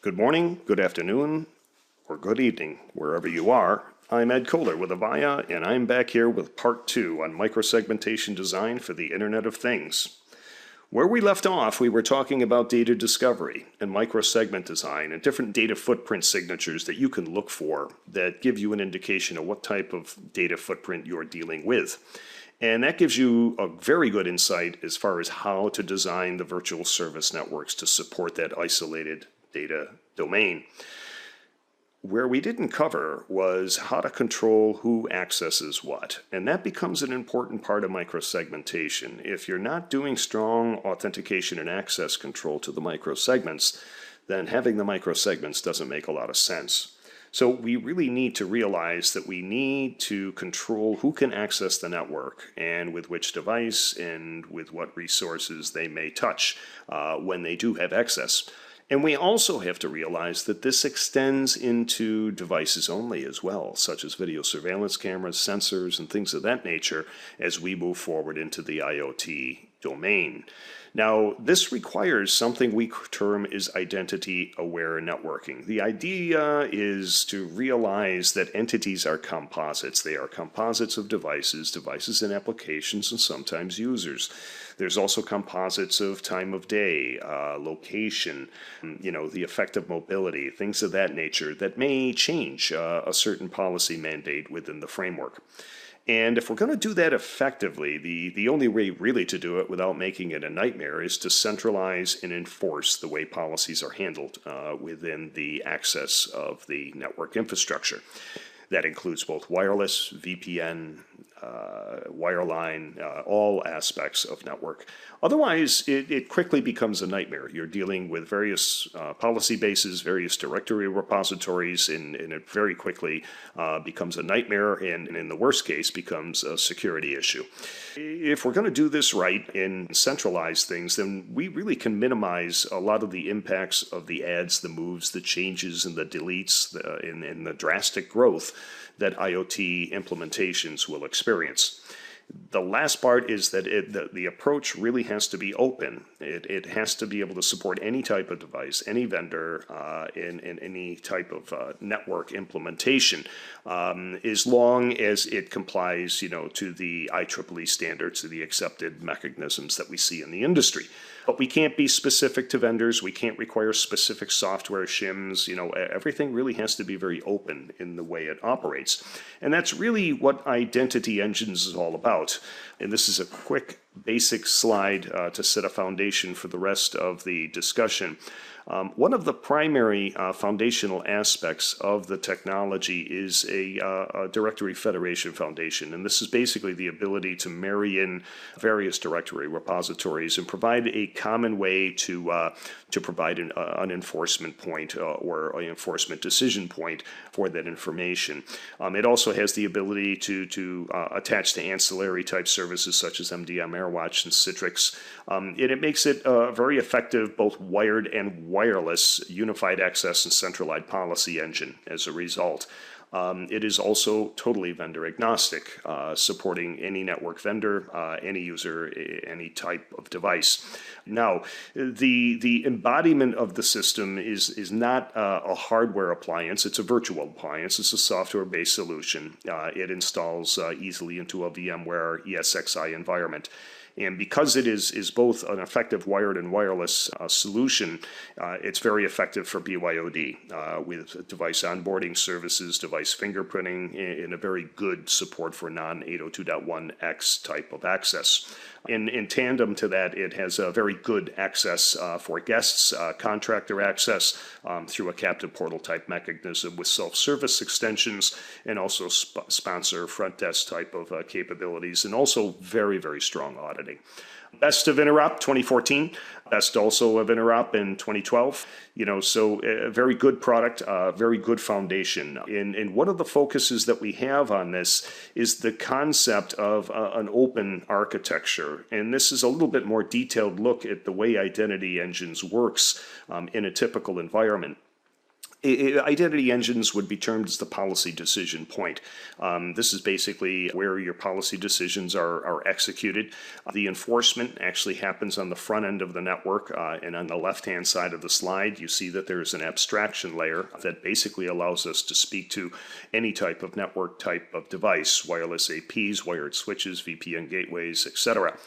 Good morning, good afternoon, or good evening, wherever you are. I'm Ed Kohler with Avaya, and I'm back here with part 2 on micro-segmentation design for the Internet of Things. Where we left off, we were talking about data discovery and microsegment design and different data footprint signatures that you can look for that give you an indication of what type of data footprint you're dealing with. And that gives you a very good insight as far as how to design the virtual service networks to support that isolated data domain. Where we didn't cover was how to control who accesses what, and that becomes an important part of microsegmentation. If you're not doing strong authentication and access control to the microsegments, then having the microsegments doesn't make a lot of sense. So we really need to realize that we need to control who can access the network and with which device and with what resources they may touch when they do have access. And we also have to realize that this extends into devices only as well, such as video surveillance cameras, sensors, and things of that nature as we move forward into the IoT domain. Now, this requires something we term is identity-aware networking. The idea is to realize that entities are composites. They are composites of devices, devices and applications, and sometimes users. There's also composites of time of day, location, the effect of mobility, things of that nature that may change a certain policy mandate within the framework. And if we're going to do that effectively, the only way really to do it without making it a nightmare is to centralize and enforce the way policies are handled within the access of the network infrastructure. That includes both wireless, VPN, wireline, all aspects of network. Otherwise, it quickly becomes a nightmare. You're dealing with various policy bases, various directory repositories, and it very quickly becomes a nightmare and in the worst case becomes a security issue. If we're going to do this right and centralize things, then we really can minimize a lot of the impacts of the adds, the moves, the changes, and the deletes, and the drastic growth that IoT implementations will experience. The last part is that the approach really has to be open. It has to be able to support any type of device, any vendor, in any type of network implementation, as long as it complies, to the IEEE standards, to the accepted mechanisms that we see in the industry. But we can't be specific to vendors. We can't require specific software shims. Everything really has to be very open in the way it operates. And that's really what Identity Engines is all about. And this is a quick, basic slide to set a foundation for the rest of the discussion. One of the primary foundational aspects of the technology is a directory federation foundation, and this is basically the ability to marry in various directory repositories and provide a common way to provide an enforcement point or an enforcement decision point for that information. It also has the ability to attach to ancillary type services such as MDM, AirWatch, and Citrix, and it makes it very effective both wired and wireless unified access and centralized policy engine as a result. It is also totally vendor agnostic, supporting any network vendor, any user, any type of device. Now, the embodiment of the system is not a hardware appliance, it's a virtual appliance, it's a software-based solution. It installs easily into a VMware ESXi environment. And because it is both an effective wired and wireless solution, it's very effective for BYOD with device onboarding services, device fingerprinting, and a very good support for non-802.1x type of access. In tandem to that, it has a very good access for guests, contractor access through a captive portal type mechanism with self-service extensions and also sponsor front desk type of capabilities, and also very, very strong auditing. Best of Interop 2014, best also of Interop in 2012. So a very good product, very good foundation. And one of the focuses that we have on this is the concept of an open architecture. And this is a little bit more detailed look at the way Identity Engines works in a typical environment. Identity engines would be termed as the policy decision point. This is basically where your policy decisions are executed. The enforcement actually happens on the front end of the network, and on the left-hand side of the slide, you see that there's an abstraction layer that basically allows us to speak to any type of network type of device, wireless APs, wired switches, VPN gateways, etc.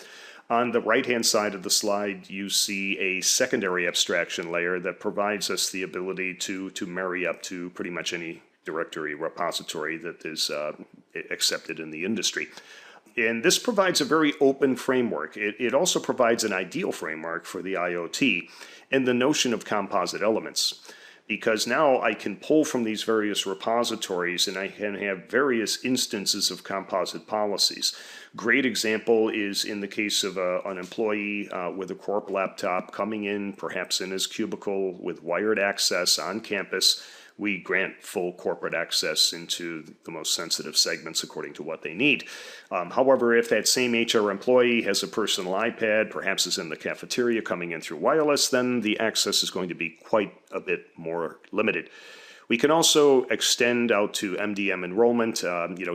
On the right-hand side of the slide, you see a secondary abstraction layer that provides us the ability to marry up to pretty much any directory repository that is accepted in the industry. And this provides a very open framework. It also provides an ideal framework for the IoT and the notion of composite elements, because now I can pull from these various repositories and I can have various instances of composite policies. Great example is in the case of an employee with a corp laptop coming in, perhaps in his cubicle with wired access on campus. We grant full corporate access into the most sensitive segments according to what they need. However, if that same HR employee has a personal iPad, perhaps is in the cafeteria coming in through wireless, then the access is going to be quite a bit more limited. We can also extend out to MDM enrollment,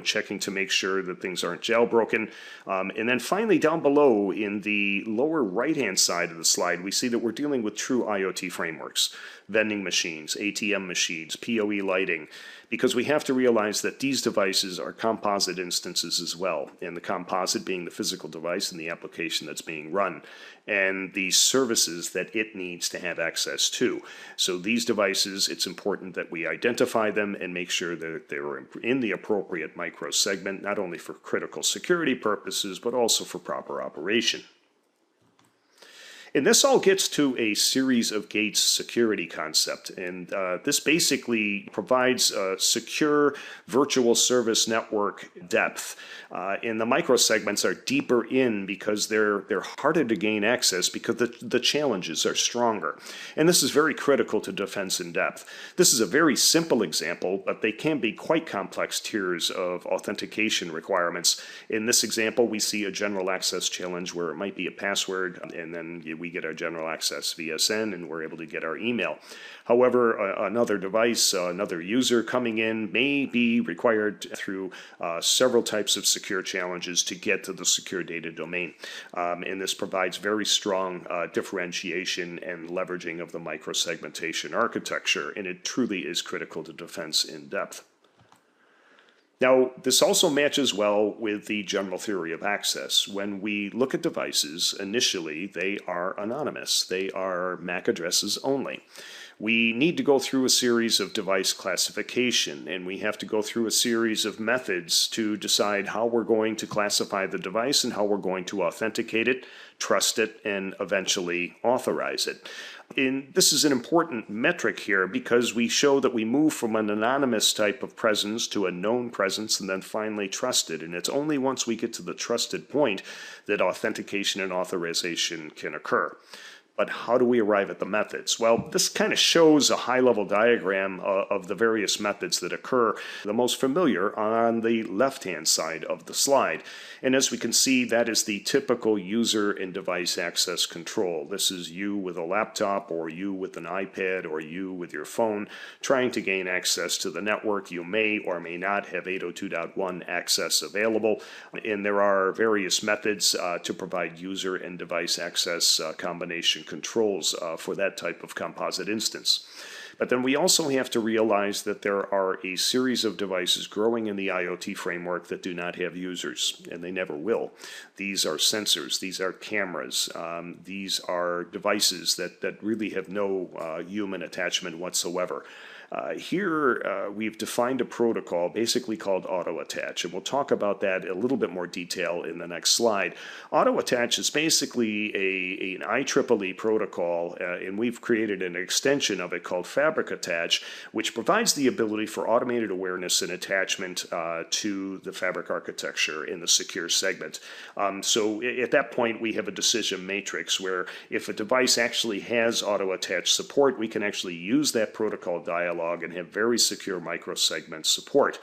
checking to make sure that things aren't jailbroken. And then finally, down below in the lower right-hand side of the slide, we see that we're dealing with true IoT frameworks, vending machines, ATM machines, PoE lighting, because we have to realize that these devices are composite instances as well, and the composite being the physical device and the application that's being run, and the services that it needs to have access to. So these devices, it's important that we identify them and make sure that they're in the appropriate micro-segment, not only for critical security purposes, but also for proper operation. And this all gets to a series of gates security concept. And this basically provides a secure virtual service network depth. And the microsegments are deeper in because they're harder to gain access because the challenges are stronger. And this is very critical to defense in depth. This is a very simple example, but they can be quite complex tiers of authentication requirements. In this example, we see a general access challenge where it might be a password, and then we get our general access VSN and we're able to get our email. However, another device, another user coming in may be required through several types of secure challenges to get to the secure data domain. And this provides very strong differentiation and leveraging of the micro-segmentation architecture, and it truly is critical to defense in depth. Now, this also matches well with the general theory of access. When we look at devices, initially they are anonymous. They are MAC addresses only. We need to go through a series of device classification, and we have to go through a series of methods to decide how we're going to classify the device and how we're going to authenticate it, trust it, and eventually authorize it. And this is an important metric here because we show that we move from an anonymous type of presence to a known presence and then finally trusted. And it's only once we get to the trusted point that authentication and authorization can occur. But how do we arrive at the methods? Well, this kind of shows a high-level diagram of the various methods that occur, the most familiar on the left-hand side of the slide. And as we can see, that is the typical user and device access control. This is you with a laptop or you with an iPad or you with your phone trying to gain access to the network. You may or may not have 802.1 access available, and there are various methods to provide user and device access combination controls for that type of composite instance. But then we also have to realize that there are a series of devices growing in the IoT framework that do not have users, and they never will. These are sensors, these are cameras, these are devices that really have no human attachment whatsoever. Here we've defined a protocol basically called auto-attach, and we'll talk about that in a little bit more detail in the next slide. Auto-attach is basically an IEEE protocol, and we've created an extension of it called Fabric Attach, which provides the ability for automated awareness and attachment to the fabric architecture in the secure segment. So at that point, we have a decision matrix where if a device actually has auto-attach support, we can actually use that protocol dialog and have very secure microsegment support.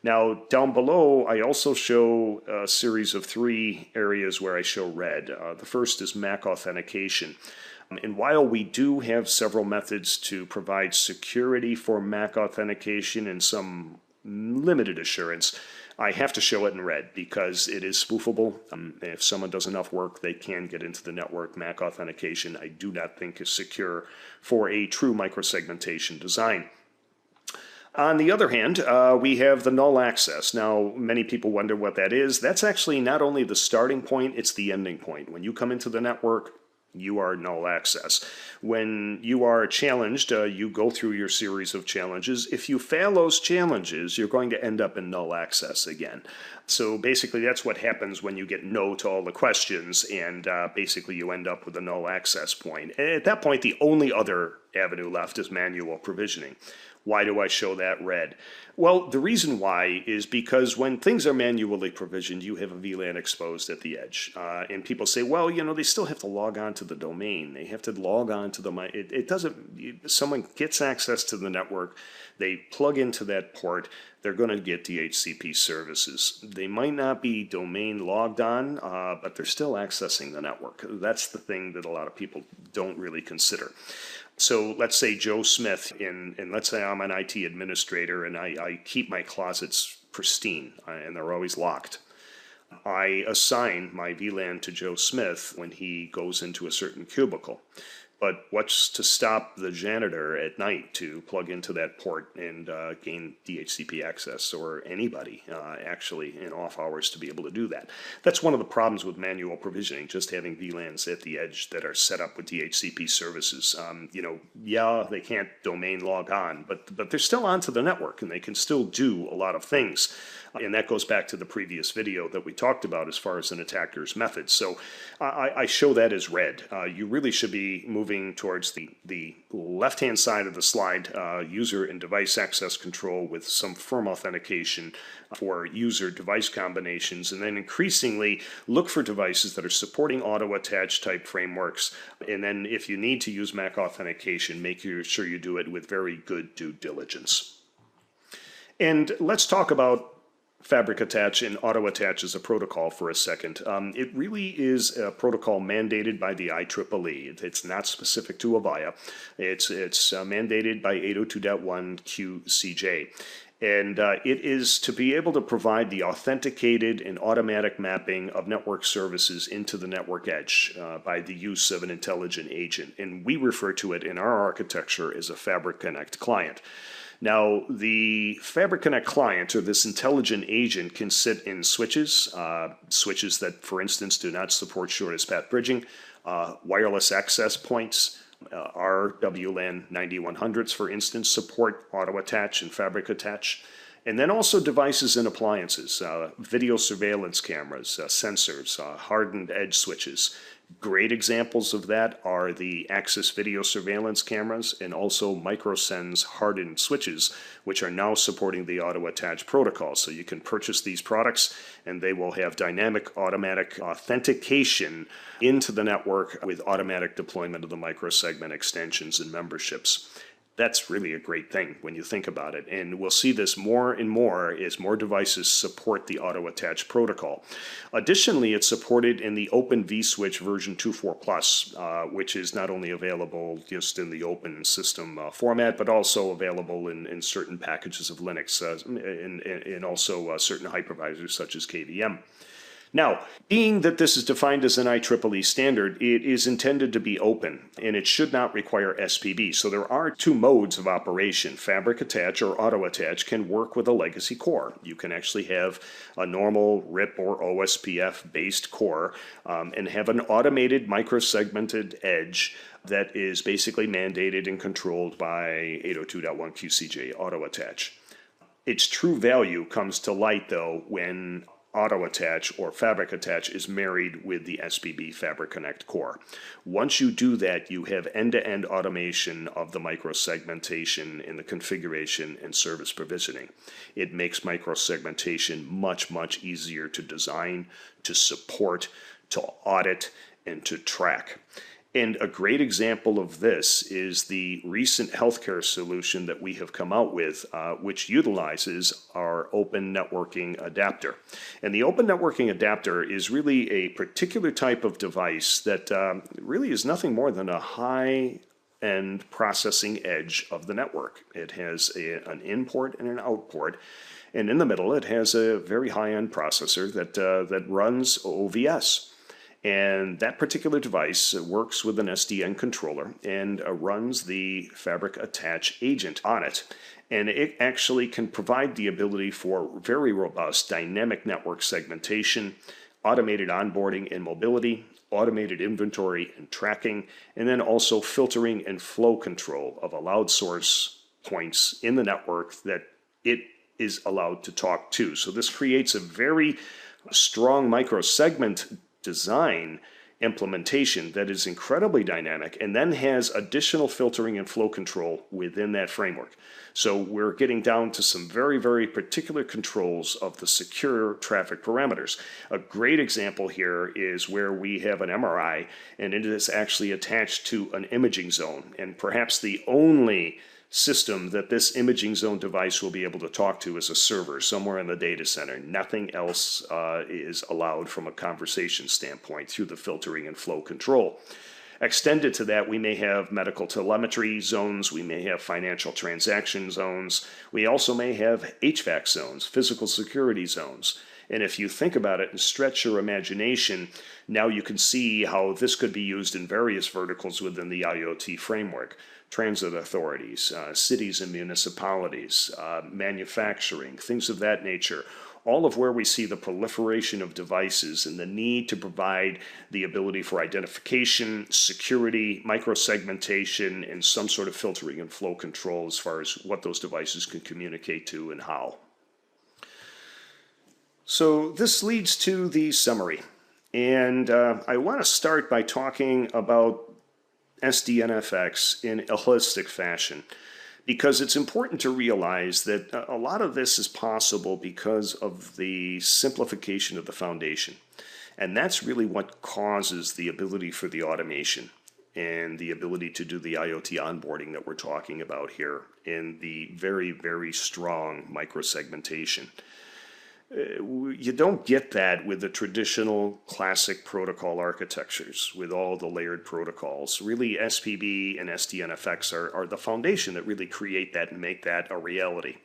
Now, down below, I also show a series of 3 areas where I show red. The first is MAC authentication. And while we do have several methods to provide security for MAC authentication and some limited assurance, I have to show it in red because it is spoofable. If someone does enough work, they can get into the network. MAC authentication, I do not think is secure for a true microsegmentation design. On the other hand, we have the null access. Now, many people wonder what that is. That's actually not only the starting point, it's the ending point. When you come into the network, you are null access. When you are challenged, you go through your series of challenges. If you fail those challenges, you're going to end up in null access again. So basically that's what happens when you get no to all the questions, and basically you end up with a null access point. At that point, the only other avenue left is manual provisioning. Why do I show that red? Well, the reason why is because when things are manually provisioned, you have a VLAN exposed at the edge. And people say, well, you know, they still have to log on to the domain. They have to log on to the, it doesn't, someone gets access to the network, they plug into that port, they're going to get DHCP services. They might not be domain logged on, but they're still accessing the network. That's the thing that a lot of people don't really consider. So let's say Joe Smith, and let's say I'm an IT administrator and I keep my closets pristine and they're always locked. I assign my VLAN to Joe Smith when he goes into a certain cubicle. But what's to stop the janitor at night to plug into that port and gain DHCP access, or anybody actually in off hours to be able to do that? That's one of the problems with manual provisioning, just having VLANs at the edge that are set up with DHCP services. You know, yeah, they can't domain log on, but they're still onto the network and they can still do a lot of things. And that goes back to the previous video that we talked about as far as an attacker's method. So I show that as red. You really should be moving towards the left-hand side of the slide, user and device access control with some firm authentication for user device combinations, and then increasingly look for devices that are supporting auto-attach type frameworks. And then if you need to use MAC authentication, make sure you do it with very good due diligence. And let's talk about Fabric Attach and Auto Attach as a protocol for a second. It really is a protocol mandated by the IEEE. It's not specific to Avaya. It's mandated by 802.1 QCJ. And it is to be able to provide the authenticated and automatic mapping of network services into the network edge by the use of an intelligent agent. And we refer to it in our architecture as a Fabric Connect client. Now, the Fabric Connect client, or this intelligent agent, can sit in switches, switches that, for instance, do not support shortest path bridging, wireless access points. Our WLAN 9100s, for instance, support auto attach and Fabric Attach. And then also devices and appliances, video surveillance cameras, sensors, hardened edge switches. Great examples of that are the Axis video surveillance cameras and also Micro-Sense hardened switches, which are now supporting the auto attach protocol. So you can purchase these products and they will have dynamic automatic authentication into the network with automatic deployment of the microsegment extensions and memberships. That's really a great thing when you think about it. And we'll see this more and more as more devices support the auto attach protocol. Additionally, it's supported in the Open vSwitch version 2.4 Plus, which is not only available just in the open system format, but also available in certain packages of Linux and also certain hypervisors such as KVM. Now, being that this is defined as an IEEE standard, it is intended to be open, and it should not require SPB. So there are two modes of operation. Fabric Attach or Auto Attach can work with a legacy core. You can actually have a normal RIP or OSPF-based core and have an automated microsegmented edge that is basically mandated and controlled by 802.1 QCJ Auto Attach. Its true value comes to light, though, when Auto Attach or Fabric Attach is married with the SPB Fabric Connect core. Once you do that, you have end-to-end automation of the microsegmentation in the configuration and service provisioning. It makes microsegmentation much, much easier to design, to support, to audit, and to track. And a great example of this is the recent healthcare solution that we have come out with, which utilizes our open networking adapter. And the open networking adapter is really a particular type of device that really is nothing more than a high-end processing edge of the network. It has an in port and an out port. And in the middle, it has a very high-end processor that runs OVS. And that particular device works with an SDN controller and runs the fabric attach agent on it. And it actually can provide the ability for very robust dynamic network segmentation, automated onboarding and mobility, automated inventory and tracking, and then also filtering and flow control of allowed source points in the network that it is allowed to talk to. So this creates a very strong microsegment design implementation that is incredibly dynamic and then has additional filtering and flow control within that framework. So we're getting down to some very, very particular controls of the secure traffic parameters. A great example here is where we have an MRI and it is actually attached to an imaging zone, and perhaps the only system that this imaging zone device will be able to talk to is a server somewhere in the data center. Nothing else is allowed from a conversation standpoint through the filtering and flow control. Extended to that, we may have medical telemetry zones, we may have financial transaction zones, we also may have HVAC zones, physical security zones. And if you think about it and stretch your imagination, now you can see how this could be used in various verticals within the IoT framework. Transit authorities, cities and municipalities, manufacturing, things of that nature. All of where we see the proliferation of devices and the need to provide the ability for identification, security, micro-segmentation, and some sort of filtering and flow control as far as what those devices can communicate to and how. So this leads to the summary. And I want to start by talking about SDN Fx in a holistic fashion, because it's important to realize that a lot of this is possible because of the simplification of the foundation. And that's really what causes the ability for the automation and the ability to do the IoT onboarding that we're talking about here in the very, very strong micro-segmentation. You don't get that with the traditional classic protocol architectures with all the layered protocols. Really, SPB and SDN-FX are the foundation that really create that and make that a reality.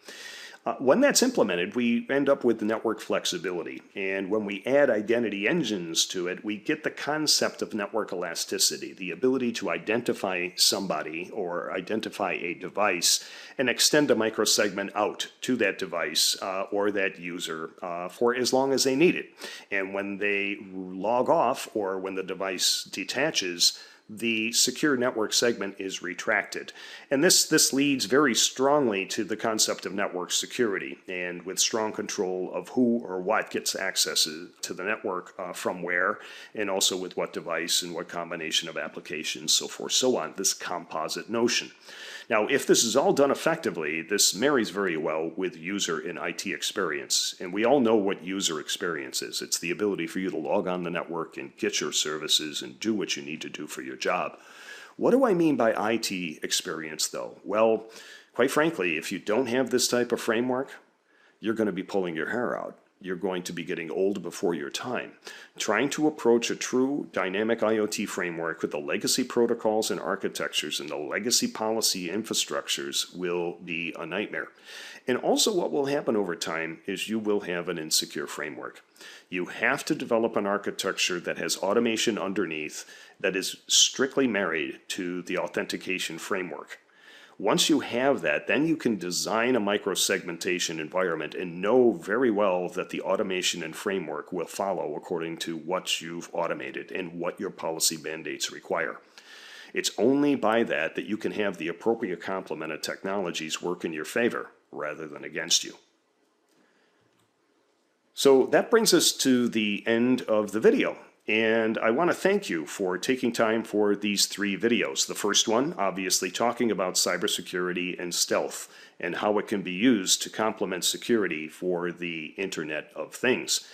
When that's implemented, we end up with the network flexibility. And when we add identity engines to it, we get the concept of network elasticity, the ability to identify somebody or identify a device and extend a microsegment out to that device or that user for as long as they need it. And when they log off or when the device detaches, the secure network segment is retracted. And this leads very strongly to the concept of network security, and with strong control of who or what gets access to the network from where, and also with what device and what combination of applications, so forth, so on, this composite notion. Now, if this is all done effectively, this marries very well with user and IT experience. And we all know what user experience is. It's the ability for you to log on the network and get your services and do what you need to do for your job. What do I mean by IT experience, though? Well, quite frankly, if you don't have this type of framework, you're going to be pulling your hair out. You're going to be getting old before your time. Trying to approach a true dynamic IoT framework with the legacy protocols and architectures and the legacy policy infrastructures will be a nightmare. And also what will happen over time is you will have an insecure framework. You have to develop an architecture that has automation underneath that is strictly married to the authentication framework. Once you have that, then you can design a micro-segmentation environment and know very well that the automation and framework will follow according to what you've automated and what your policy mandates require. It's only by that that you can have the appropriate complement of technologies work in your favor rather than against you. So that brings us to the end of the video. And I want to thank you for taking time for these 3 videos. The first one, obviously talking about cybersecurity and stealth and how it can be used to complement security for the Internet of Things.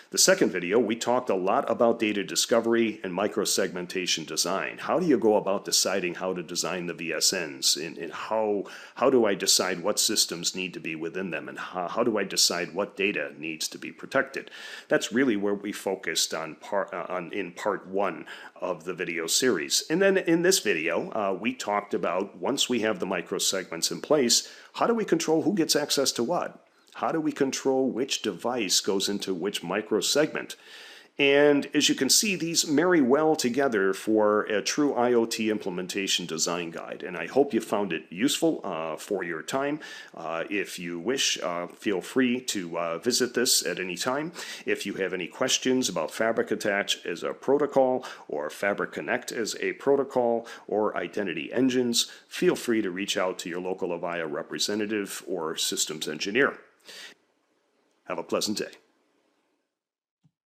The second video, we talked a lot about data discovery and micro-segmentation design. How do you go about deciding how to design the VSNs? And how do I decide what systems need to be within them? And how do I decide what data needs to be protected? That's really where we focused in part one of the video series. And then in this video, we talked about, once we have the microsegments in place, how do we control who gets access to what? How do we control which device goes into which microsegment? And as you can see, these marry well together for a true IoT implementation design guide. And I hope you found it useful for your time. If you wish, feel free to visit this at any time. If you have any questions about Fabric Attach as a protocol, or Fabric Connect as a protocol, or identity engines, feel free to reach out to your local Avaya representative or systems engineer. Have a pleasant day.